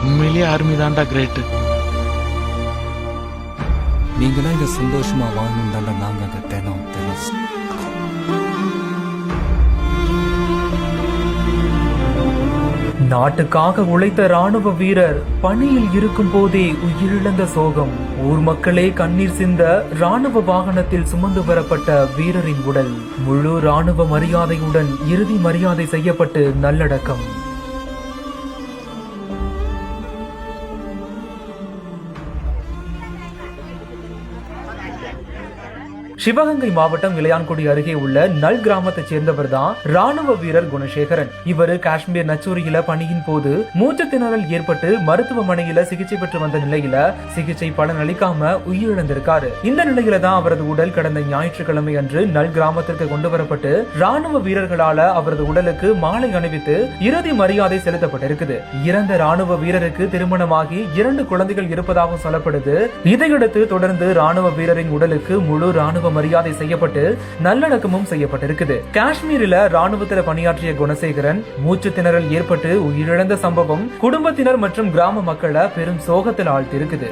உண்மையிலேயே ஆர்மி தான்டா கிரேட். நீங்களாம் இங்க சந்தோஷமா வாழணும் தாண்டா நாங்க அங்க தினம் தினம். நாட்டுக்காக உழைத்த ராணுவ வீரர் பணியில் இருக்கும் போதே உயிரிழந்த சோகம். ஊர் மக்களே கண்ணீர் சிந்த ராணுவ வாகனத்தில் சுமந்து வரப்பட்ட வீரரின் உடல் முழு ராணுவ மரியாதையுடன் இறுதி மரியாதை செய்யப்பட்டு நல்லடக்கம். சிவகங்கை மாவட்டம் இளையான்குடி அருகே உள்ள நல் கிராமத்தை சேர்ந்தவர் தான் ராணுவ வீரர் குணசேகரன். இவரு காஷ்மீர் நச்சூரியில பணியின் போது மூச்சு திணறல் ஏற்பட்டு மருத்துவமனையில சிகிச்சை பெற்று வந்த நிலையில சிகிச்சை பலன் அளிக்காம உயிரிழந்திருக்காரு. இந்த நிலையில தான் அவரது உடல் கடந்த ஞாயிற்றுக்கிழமை அன்று நல் கிராமத்திற்கு கொண்டு வரப்பட்டு ராணுவ வீரர்களால அவரது உடலுக்கு மாலை அணிவித்து இறுதி மரியாதை செலுத்தப்பட்டிருக்குது. இறந்த ராணுவ வீரருக்கு திருமணமாகி 2 குழந்தைகள் இருப்பதாகவும் சொல்லப்படுது. இதையடுத்து தொடர்ந்து ராணுவ வீரரின் உடலுக்கு முழு ராணுவ மரியாதை செய்யப்பட்டு நல்லடக்கமும் செய்யப்பட்டிருக்குது. காஷ்மீரில் ராணுவத்தில் பணியாற்றிய குணசேகரன் மூச்சு திணறல் ஏற்பட்டு உயிரிழந்த சம்பவம் குடும்பத்தினர் மற்றும் கிராம மக்களை பெரும் சோகத்தில் ஆழ்த்திருக்குது.